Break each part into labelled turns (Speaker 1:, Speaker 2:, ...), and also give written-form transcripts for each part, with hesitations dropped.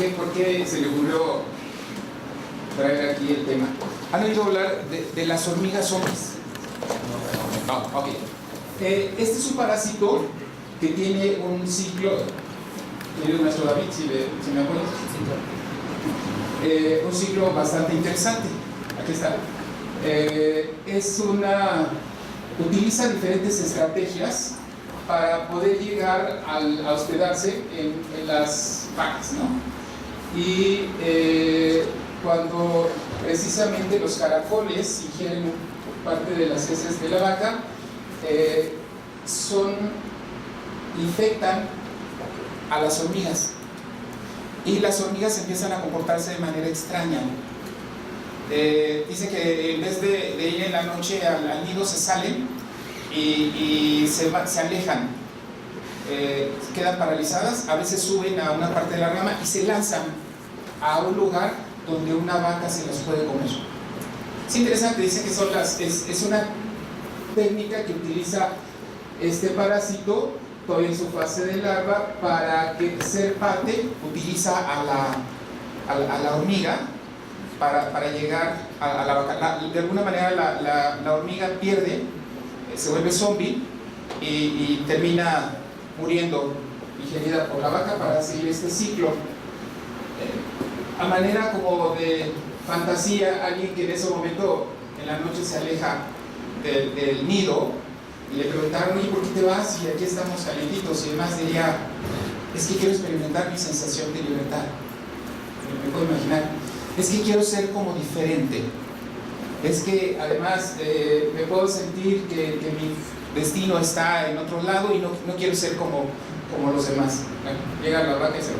Speaker 1: por qué se le ocurrió traer aquí el tema? ¿Han oído hablar de las hormigas zombies? No, ok. Este es un parásito que tiene un ciclo, querido maestro David, si me acuerdas, un ciclo bastante interesante. Aquí está. Utiliza diferentes estrategias para poder llegar a hospedarse en las vacas, ¿no? Y cuando precisamente los caracoles ingieren parte de las heces de la vaca, infectan a las hormigas, y las hormigas empiezan a comportarse de manera extraña. Dice que en vez de ir en la noche al nido, se salen y se alejan, quedan paralizadas, a veces suben a una parte de la rama y se lanzan a un lugar donde una vaca se las puede comer. Es interesante, dice que es una técnica que utiliza este parásito todavía en su fase de larva para que ser parte, utiliza a la hormiga para llegar a la vaca. De alguna manera la hormiga pierde, se vuelve zombie y termina muriendo, ingerida por la vaca, para seguir este ciclo. A manera como de fantasía, alguien que en ese momento en la noche se aleja del nido y le preguntaron: oye, ¿por qué te vas? Y aquí estamos calientitos, y demás, diría: es que quiero experimentar mi sensación de libertad. Me puedo imaginar, es que quiero ser como diferente, es que además me puedo sentir que mi destino está en otro lado y no quiero ser como los demás. Bueno, llega la vaca y se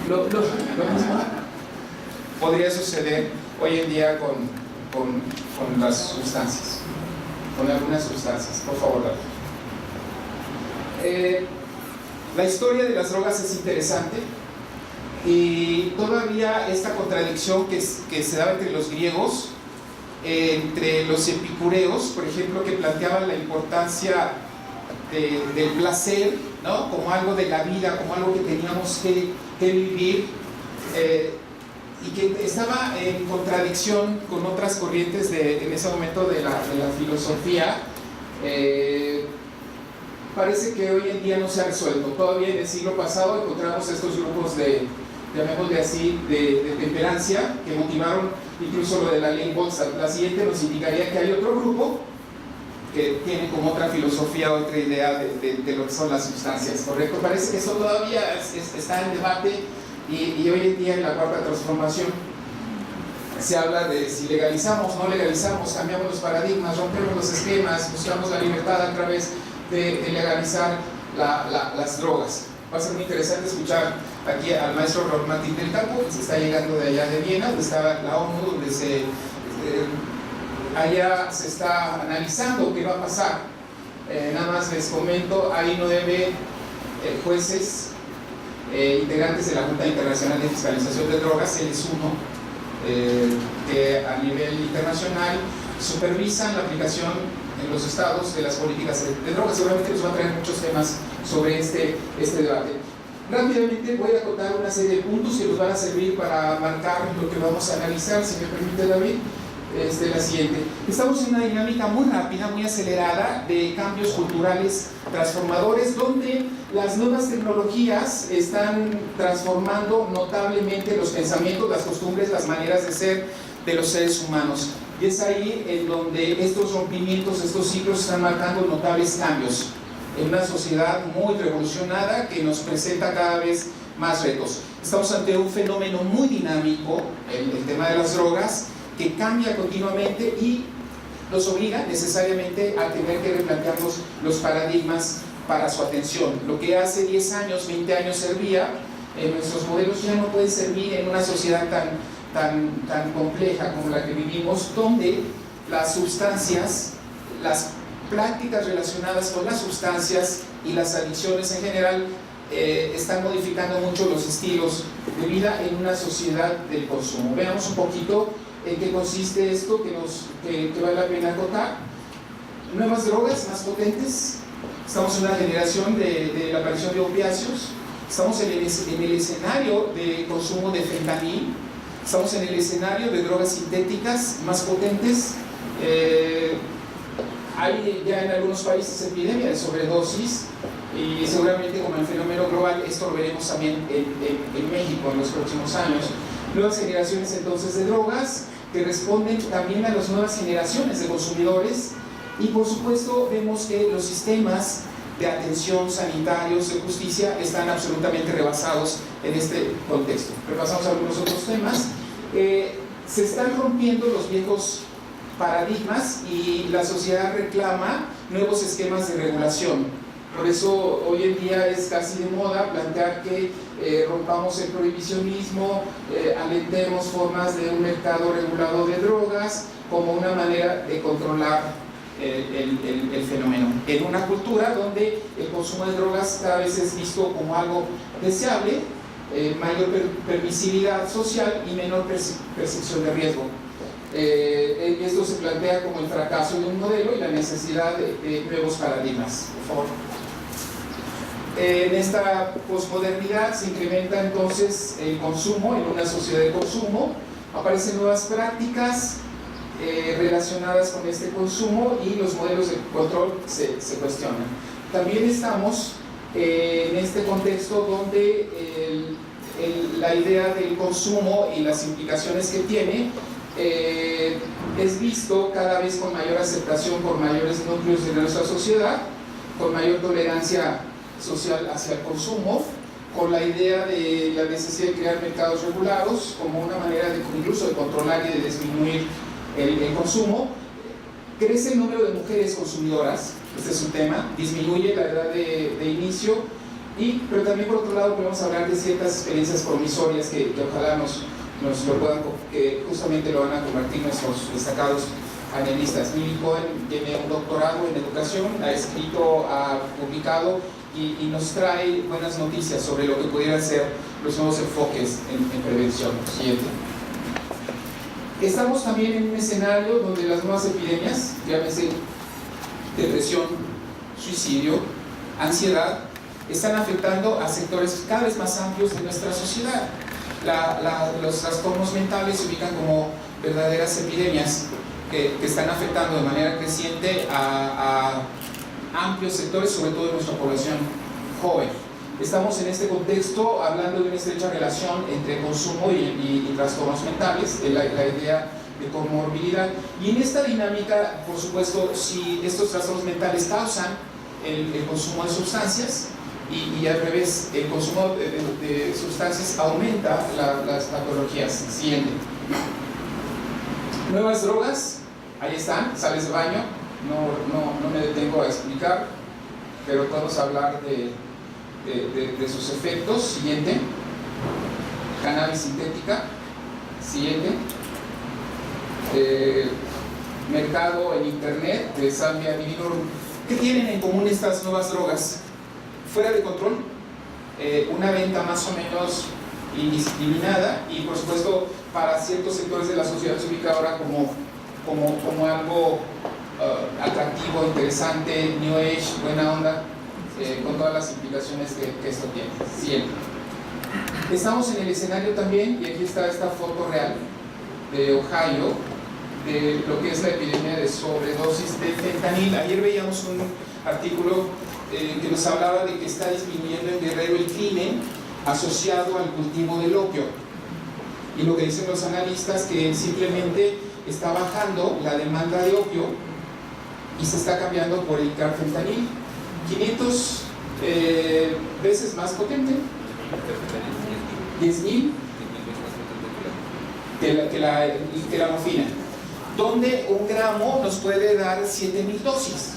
Speaker 1: lo mismo podría suceder hoy en día con las sustancias, con algunas sustancias. Por favor, David. La historia de las drogas es interesante, y todavía esta contradicción que se daba entre los griegos, entre los epicureos, por ejemplo, que planteaban la importancia del placer, ¿no?, como algo de la vida, como algo que teníamos que vivir, y que estaba en contradicción con otras corrientes en ese momento de la filosofía. Parece que hoy en día no se ha resuelto. Todavía en el siglo pasado encontramos estos grupos llamémosle así, de temperancia, que motivaron incluso lo de la ley Bolsa. La siguiente nos indicaría que hay otro grupo que tiene como otra filosofía, otra idea de lo que son las sustancias, ¿correcto? Parece que eso todavía está en debate, y hoy en día en la cuarta transformación se habla de si legalizamos, no legalizamos, cambiamos los paradigmas, rompemos los esquemas, buscamos la libertad a través de legalizar las drogas. Va a ser muy interesante escuchar aquí al maestro Raúl Martín del Campo, que se está llegando de allá de Viena, donde está la ONU, donde allá se está analizando qué va a pasar. Nada más les comento, hay 9 jueces integrantes de la Junta Internacional de Fiscalización de Drogas, él es uno, que a nivel internacional supervisan la aplicación en los estados de las políticas de drogas. Seguramente nos va a traer muchos temas sobre este debate. Rápidamente voy a contar una serie de puntos que nos van a servir para marcar lo que vamos a analizar, si me permite, David. La siguiente. Estamos en una dinámica muy rápida, muy acelerada, de cambios culturales transformadores, donde las nuevas tecnologías están transformando notablemente los pensamientos, las costumbres, las maneras de ser de los seres humanos. Y es ahí en donde estos rompimientos, estos ciclos están marcando notables cambios en una sociedad muy revolucionada que nos presenta cada vez más retos. Estamos ante un fenómeno muy dinámico, el tema de las drogas, que cambia continuamente y nos obliga necesariamente a tener que replantearnos los paradigmas para su atención. Lo que hace 10 años, 20 años servía, nuestros modelos ya no pueden servir en una sociedad tan compleja como la que vivimos, donde las sustancias, las prácticas relacionadas con las sustancias y las adicciones en general están modificando mucho los estilos de vida en una sociedad del consumo. Veamos un poquito en qué consiste esto que vale la pena acotar. Nuevas drogas más potentes. Estamos en una generación de la aparición de opiáceos, estamos en el escenario de consumo de fentanil, estamos en el escenario de drogas sintéticas más potentes. Hay ya en algunos países epidemia de sobredosis y seguramente como el fenómeno global esto lo veremos también en México en los próximos años. Nuevas generaciones entonces de drogas que responden también a las nuevas generaciones de consumidores y por supuesto vemos que los sistemas de atención sanitarios de justicia están absolutamente rebasados en este contexto. Repasamos algunos otros temas. Se están rompiendo los viejos paradigmas y la sociedad reclama nuevos esquemas de regulación. Por eso hoy en día es casi de moda plantear que rompamos el prohibicionismo, alentemos formas de un mercado regulado de drogas como una manera de controlar el fenómeno. En una cultura donde el consumo de drogas cada vez es visto como algo deseable, mayor permisividad social y menor percepción de riesgo. Esto se plantea como el fracaso de un modelo y la necesidad de nuevos paradigmas. Por favor. En esta posmodernidad se incrementa entonces el consumo en una sociedad de consumo, aparecen nuevas prácticas relacionadas con este consumo y los modelos de control se cuestionan. También estamos en este contexto donde la idea del consumo y las implicaciones que tiene es visto cada vez con mayor aceptación por mayores núcleos de nuestra sociedad, con mayor tolerancia social hacia el consumo, con la idea de la necesidad de crear mercados regulados como una manera de incluso de controlar y de disminuir el consumo. Crece el número de mujeres consumidoras, este es un tema, disminuye la edad de inicio, pero también por otro lado podemos hablar de ciertas experiencias promisorias que ojalá nos lo puedan, que justamente lo van a convertir nuestros destacados panelistas. Lily Cohen tiene un doctorado en educación, ha escrito, ha publicado y nos trae buenas noticias sobre lo que pudieran ser los nuevos enfoques en prevención. Siguiente. Estamos también en un escenario donde las nuevas epidemias, llámese depresión, suicidio, ansiedad, están afectando a sectores cada vez más amplios de nuestra sociedad. Los trastornos mentales se ubican como verdaderas epidemias que están afectando de manera creciente a amplios sectores, sobre todo de nuestra población joven. Estamos en este contexto hablando de una estrecha relación entre consumo y trastornos mentales, de la idea de comorbilidad. Y en esta dinámica, por supuesto, si estos trastornos mentales causan el consumo de sustancias y al revés, el consumo de sustancias aumenta las patologías. Siguiente. Nuevas drogas, ahí están, sales de baño, no me detengo a explicar, pero podemos hablar de sus efectos. Siguiente. Cannabis sintética. Siguiente. Mercado en internet de Zambia Divinorum. ¿Qué tienen en común estas nuevas drogas? Fuera de control, una venta más o menos indiscriminada y por supuesto para ciertos sectores de la sociedad se ubica ahora como algo atractivo, interesante, new age, buena onda, con todas las implicaciones que esto tiene. Siempre. Estamos en el escenario también, y aquí está esta foto real de Ohio, de lo que es la epidemia de sobredosis de fentanil. Ayer veíamos un artículo que nos hablaba de que está disminuyendo en Guerrero el crimen asociado al cultivo del opio. Y lo que dicen los analistas que simplemente está bajando la demanda de opio y se está cambiando por el carfentanil, 500 veces más potente, 10.000 que la morfina, donde un gramo nos puede dar 7.000 dosis.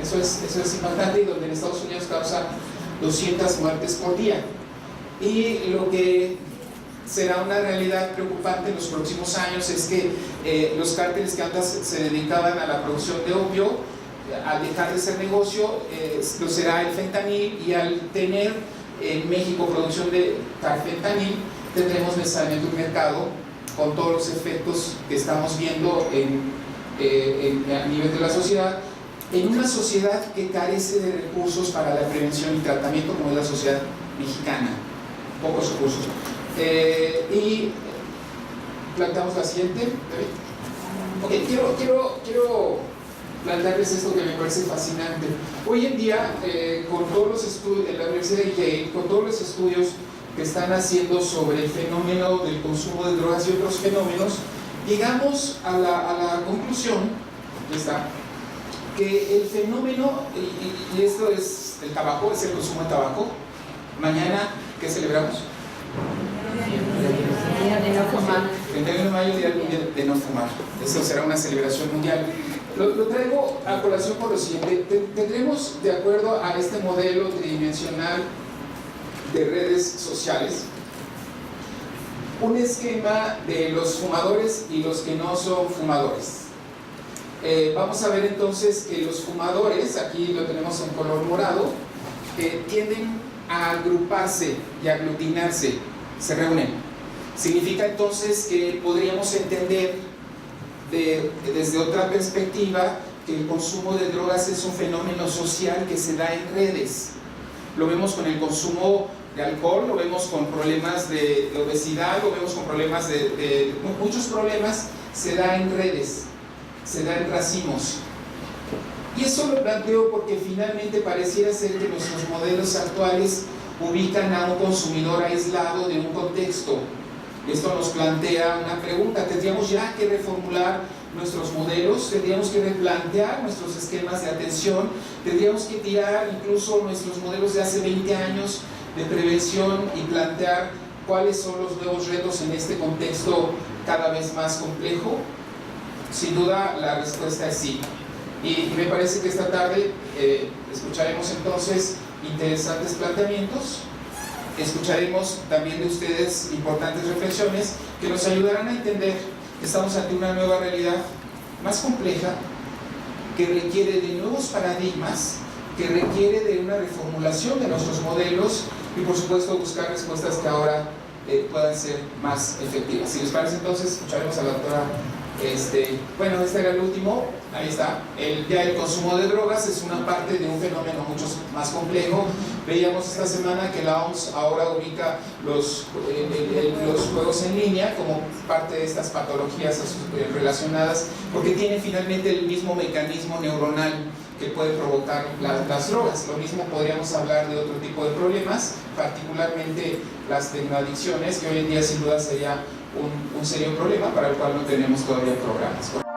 Speaker 1: Eso es impactante, y donde en Estados Unidos causa 200 muertes por día. Y lo que será una realidad preocupante en los próximos años es que los cárteles que antes se dedicaban a la producción de opio, al dejar de ser negocio, lo será el fentanil, y al tener en México producción de carfentanil, tendremos necesariamente un mercado con todos los efectos que estamos viendo a nivel de la sociedad, en una sociedad que carece de recursos para la prevención y tratamiento, como es la sociedad mexicana, pocos recursos. Y planteamos la siguiente. Ok, quiero plantearles esto que me parece fascinante. Hoy en día, con todos los estudios, en la Universidad de Yale, con todos los estudios que están haciendo sobre el fenómeno del consumo de drogas y otros fenómenos, llegamos a la conclusión, que el fenómeno, y esto es el tabaco, es el consumo de tabaco. Mañana, ¿qué celebramos?
Speaker 2: Día de no fumar.
Speaker 1: 31 de mayo, Día Mundial de no fumar. Eso será una celebración mundial. Lo traigo a colación por lo siguiente. Tendremos, de acuerdo a este modelo tridimensional de redes sociales, un esquema de los fumadores y los que no son fumadores. Vamos a ver entonces que los fumadores, aquí lo tenemos en color morado, tienden a agruparse y aglutinarse, se reúnen. Significa entonces que podríamos entender desde otra perspectiva que el consumo de drogas es un fenómeno social que se da en redes. Lo vemos con el consumo de alcohol, lo vemos con problemas de obesidad, lo vemos con problemas de muchos problemas, se da en redes, se da en racimos. Y eso lo planteo porque finalmente pareciera ser que nuestros modelos actuales ubican a un consumidor aislado de un contexto. Esto nos plantea una pregunta: tendríamos ya que reformular nuestros modelos, tendríamos que replantear nuestros esquemas de atención, tendríamos que tirar incluso nuestros modelos de hace 20 años de prevención y plantear cuáles son los nuevos retos en este contexto cada vez más complejo. Sin duda la respuesta es sí. Y me parece que esta tarde escucharemos entonces interesantes planteamientos, escucharemos también de ustedes importantes reflexiones que nos ayudarán a entender que estamos ante una nueva realidad más compleja, que requiere de nuevos paradigmas, que requiere de una reformulación de nuestros modelos y por supuesto buscar respuestas que ahora puedan ser más efectivas. Si les parece, entonces escucharemos a la doctora. Bueno, este era el último, ahí está. Ya el consumo de drogas es una parte de un fenómeno mucho más complejo. Veíamos esta semana que la OMS ahora ubica los juegos en línea como parte de estas patologías relacionadas, porque tienen finalmente el mismo mecanismo neuronal que puede provocar las drogas. Lo mismo podríamos hablar de otro tipo de problemas, particularmente las tecnoadicciones, que hoy en día sin duda sería un serio problema para el cual no tenemos todavía programas.